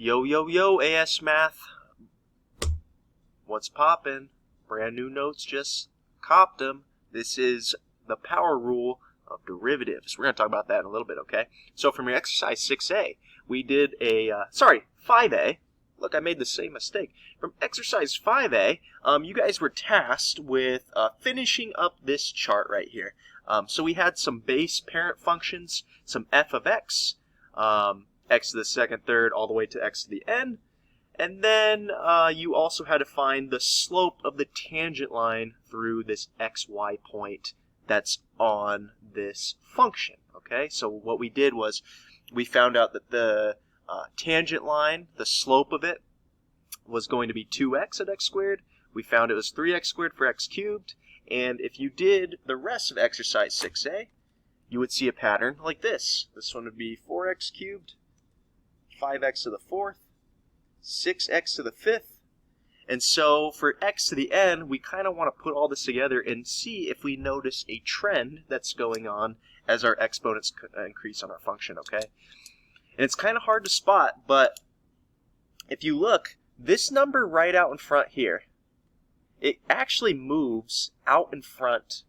Yo, yo, yo, AS Math. What's poppin'? Brand new notes, just copped them. This is the power rule of derivatives. We're going to talk about that in a little bit, okay? So from your exercise 6A, we did a, 5A. Look, I made the same mistake. From exercise 5A, you guys were tasked with finishing up this chart right here. So we had some base parent functions, some f of x, x to the second, third, all the way to x to the n. And then you also had to find the slope of the tangent line through this xy point that's on this function. Okay, so what we did was we found out that the tangent line, the slope of it, was going to be 2x at x squared. We found it was 3x squared for x cubed. And if you did the rest of exercise 6a, you would see a pattern like this. This one would be 4x cubed, 5x to the fourth, 6x to the fifth. And so for x to the n, we kind of want to put all this together and see if we notice a trend that's going on as our exponents increase on our function, okay? And it's kind of hard to spot, but if you look, this number right out in front here, it actually moves out in front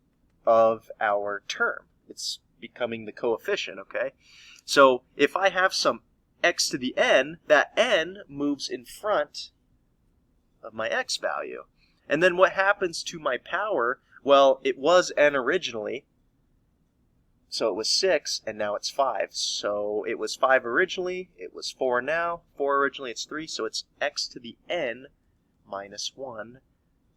of our term. It's becoming the coefficient, okay? So if I have some x to the n, that n moves in front of my x value. And then what happens to my power? Well, it was n originally, so it was 6, and now it's 5. So it was 5 originally, it was 4 now. 4 originally, it's 3, so it's x to the n minus 1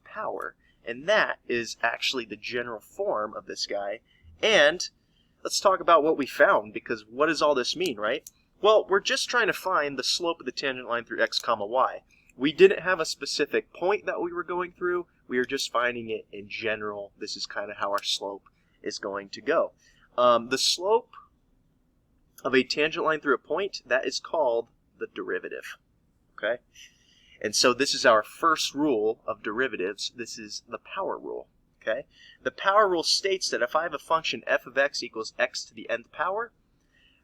power. And that is actually the general form of this guy. And let's talk about what we found, because what does all this mean, right? Well, we're just trying to find the slope of the tangent line through x comma y. We didn't have a specific point that we were going through. We were just finding it in general. This is kind of how our slope is going to go. The slope of a tangent line through a point, that is called the derivative. Okay? And so this is our first rule of derivatives. This is the power rule. Okay? The power rule states that if I have a function f of x equals x to the nth power,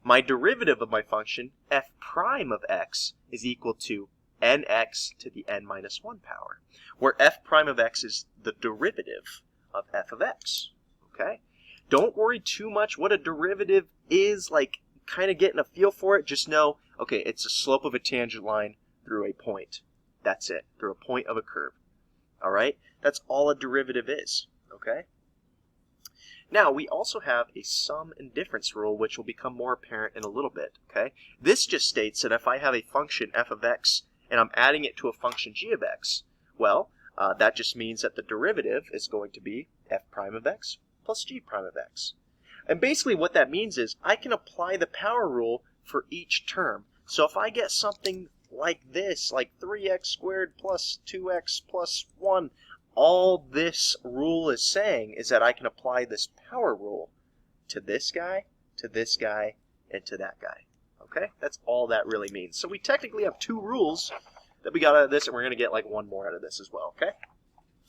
my derivative of my function f prime of x is equal to nx to the n minus 1 power, where f prime of x is the derivative of f of x. Okay? Don't worry too much what a derivative is, like kind of getting a feel for it. Just know, okay, it's the slope of a tangent line through a point. That's it, through a point of a curve. All right? That's all a derivative is. Okay? Now, we also have a sum and difference rule, which will become more apparent in a little bit. Okay? This just states that if I have a function f of x and I'm adding it to a function g of x, well, that just means that the derivative is going to be f prime of x plus g prime of x. And basically what that means is I can apply the power rule for each term. So if I get something like this, like 3x squared plus 2x plus 1, all this rule is saying is that I can apply this power rule to this guy, and to that guy. Okay? That's all that really means. So we technically have two rules that we got out of this, and we're going to get like one more out of this as well. Okay?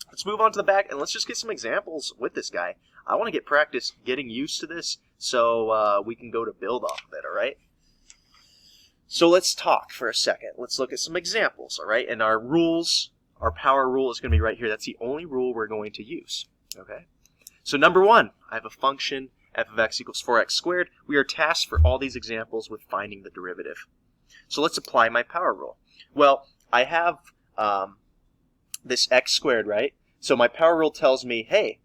Let's move on to the back, and let's just get some examples with this guy. I want to get practice getting used to this so we can go to build off of it, all right? So let's talk for a second. Let's look at some examples, all right? And our rules, our power rule is going to be right here. That's the only rule we're going to use, okay? So number one, I have a function f of x equals 4x squared. We are tasked for all these examples with finding the derivative. So let's apply my power rule. Well, I have this x squared, right? So my power rule tells me, hey,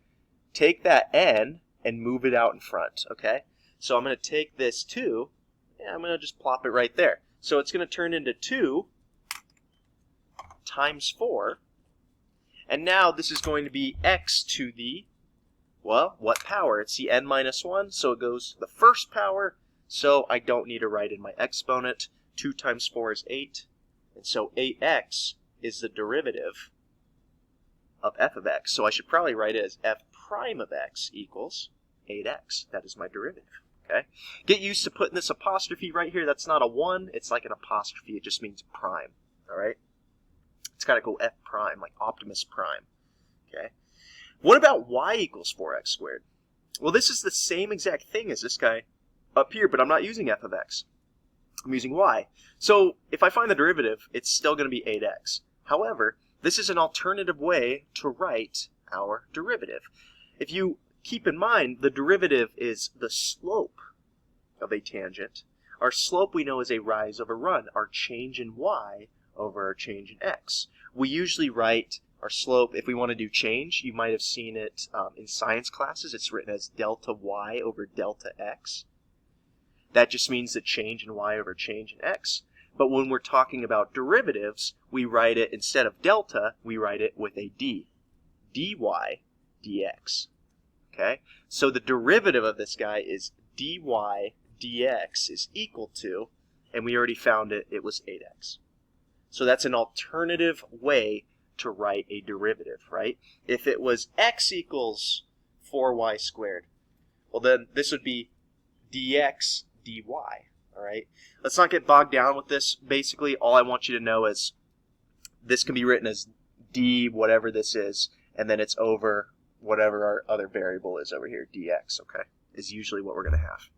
take that n and move it out in front, okay? So I'm going to take this 2, and I'm going to just plop it right there. So it's going to turn into 2 times 4, and now this is going to be x to the, well, what power? It's the n minus 1, so it goes to the first power, so I don't need to write in my exponent. 2 times 4 is 8, and so 8x is the derivative of f of x. So I should probably write it as f prime of x equals 8x. That is my derivative. Okay? Get used to putting this apostrophe right here. That's not a 1. It's like an apostrophe. It just means prime. All right? It's got to go f prime, like Optimus Prime. Okay? What about y equals 4x squared? Well, this is the same exact thing as this guy up here, but I'm not using f of x. I'm using y. So if I find the derivative, it's still going to be 8x. However, this is an alternative way to write our derivative. If you keep in mind, the derivative is the slope of a tangent. Our slope we know is a rise over run, our change in y over our change in x. We usually write our slope, if we want to do change, you might have seen it in science classes, it's written as delta y over delta x. That just means the change in y over change in x. But when we're talking about derivatives, we write it, instead of delta, we write it with a d. dy dx. Okay? So the derivative of this guy is dy dx is equal to, and we already found it, it was 8x. So that's an alternative way to write a derivative, right? If it was x equals 4y squared, well then this would be dx dy, all right? Let's not get bogged down with this. Basically, all I want you to know is this can be written as d whatever this is, and then it's over whatever our other variable is over here, dx, okay? Is usually what we're going to have.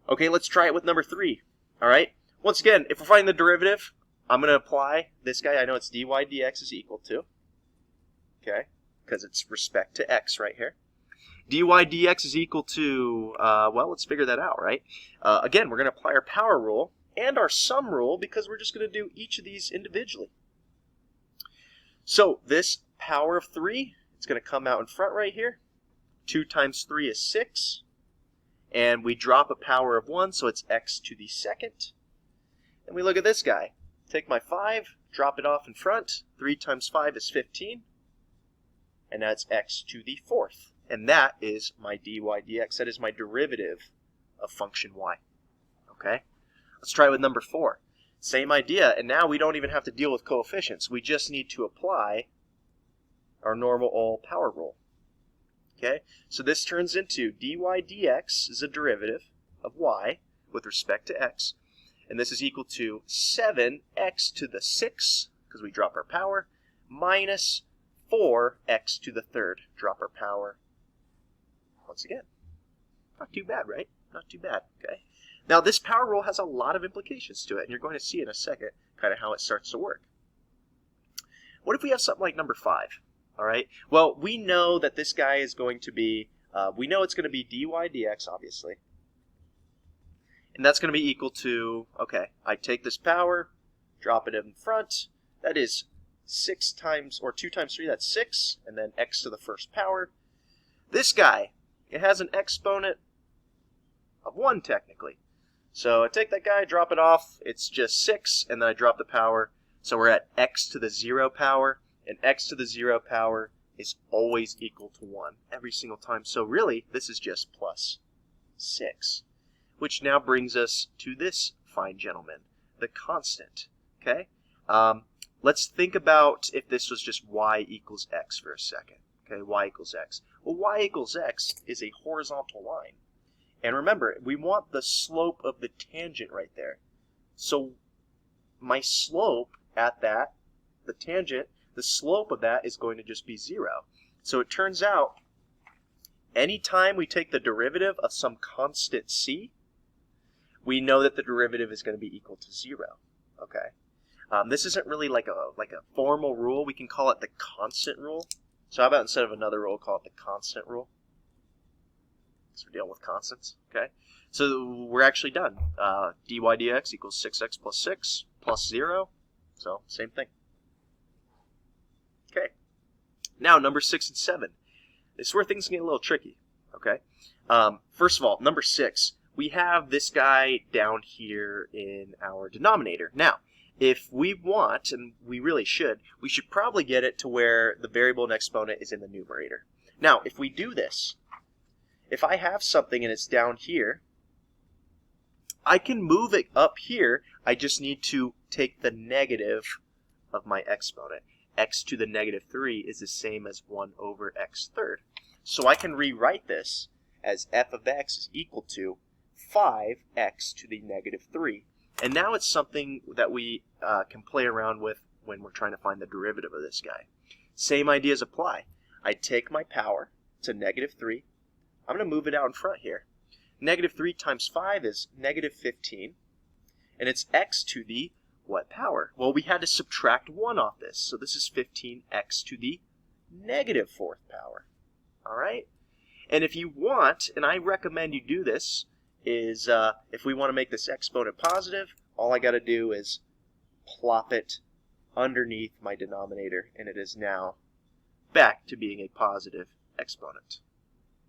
Okay, let's try it with number 3, all right? Once again, if we're finding the derivative, I'm going to apply this guy. I know it's dy dx is equal to, okay, because it's respect to x right here. dy dx is equal to, well, let's figure that out, right? Again, we're going to apply our power rule and our sum rule because we're just going to do each of these individually. So this power of 3, it's going to come out in front right here. 2 times 3 is 6. And we drop a power of 1, so it's x to the second. And we look at this guy. Take my 5, drop it off in front. 3 times 5 is 15. And that's x to the fourth. And that is my dy dx. That is my derivative of function y. Okay? Let's try with number 4. Same idea, and now we don't even have to deal with coefficients. We just need to apply our normal all power rule. Okay? So this turns into dy dx is a derivative of y with respect to x. And this is equal to 7x to the 6, because we drop our power, minus 4x to the third, drop our power once again. Not too bad, right? Not too bad, okay? Now, this power rule has a lot of implications to it, and you're going to see in a second kind of how it starts to work. What if we have something like number 5, all right? Well, we know that this guy is going to be, we know it's going to be dy dx, obviously. And that's going to be equal to, okay, I take this power, drop it in front. That is 6 times, or 2 times 3, that's 6, and then x to the first power. This guy, it has an exponent of 1, technically. So I take that guy, drop it off, it's just 6, and then I drop the power. So we're at x to the 0 power, and x to the 0 power is always equal to 1 every single time. So really, this is just plus 6, which now brings us to this fine gentleman, the constant, okay? Let's think about if this was just y equals x for a second, okay? Y equals x. Well, y equals x is a horizontal line. And remember, we want the slope of the tangent right there. So my slope at that, the tangent, the slope of that is going to just be 0. So it turns out, anytime we take the derivative of some constant c, we know that the derivative is going to be equal to 0. Okay. This isn't really like a formal rule. We can call it the constant rule. So how about instead of another rule, call it the constant rule? So we're dealing with constants. Okay. So we're actually done. Dy dx equals 6x plus 6 plus 0. So same thing. Okay. Now number 6 and 7. This is where things get a little tricky. Okay. First of all, number 6. We have this guy down here in our denominator. Now, if we want, and we really should, we should probably get it to where the variable and exponent is in the numerator. Now, if we do this, if I have something and it's down here, I can move it up here. I just need to take the negative of my exponent. X to the negative 3 is the same as 1 over x third. So I can rewrite this as f of x is equal to 5x to the negative 3. And now it's something that we can play around with when we're trying to find the derivative of this guy. Same ideas apply. I take my power to negative 3. I'm going to move it out in front here. Negative 3 times 5 is negative 15. And it's x to the what power? Well, we had to subtract 1 off this. So this is 15x to the negative 4th power. All right? And if you want, and I recommend you do this, is if we want to make this exponent positive, all I got to do is plop it underneath my denominator, and it is now back to being a positive exponent.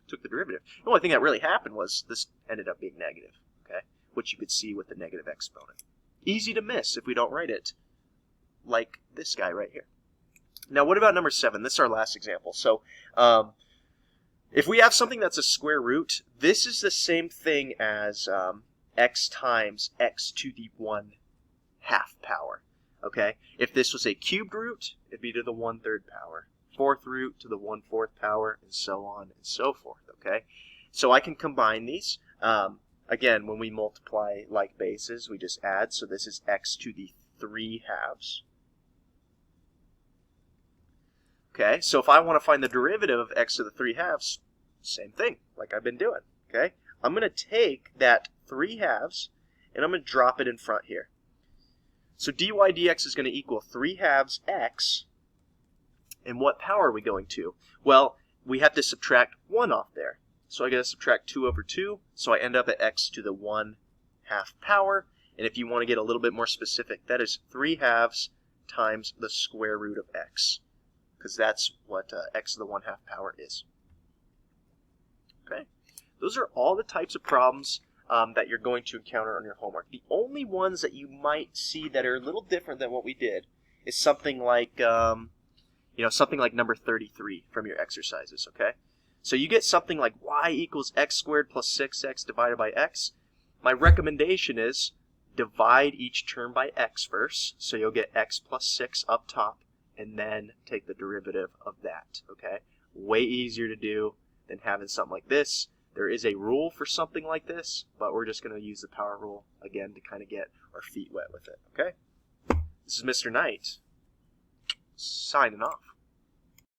Took the derivative. The only thing that really happened was this ended up being negative, okay? Which you could see with the negative exponent. Easy to miss if we don't write it like this guy right here. Now, what about number 7? This is our last example. So, if we have something that's a square root, this is the same thing as x times x to the 1/2 power. Okay? If this was a cubed root, it'd be to the 1/3 power. 4th root to the 1/4 power, and so on and so forth. Okay? So I can combine these. Again, when we multiply like bases, we just add. So this is x to the 3/2. Okay, so if I want to find the derivative of x to the 3/2, same thing, like I've been doing. Okay, I'm going to take that 3/2 and I'm going to drop it in front here. So dy dx is going to equal 3/2 x. And what power are we going to? Well, we have to subtract 1 off there. So I got to subtract 2 over 2, so I end up at x to the 1/2 power. And if you want to get a little bit more specific, that is 3/2 times the square root of x, because that's what x to the 1/2 power is. Okay, those are all the types of problems that you're going to encounter on your homework. The only ones that you might see that are a little different than what we did is something like, something like number 33 from your exercises. Okay, so you get something like y equals x squared plus 6x divided by x. My recommendation is divide each term by x first, so you'll get x plus 6 up top, and then take the derivative of that, okay? Way easier to do than having something like this. There is a rule for something like this, but we're just going to use the power rule again to kind of get our feet wet with it, okay? This is Mr. Knight, signing off.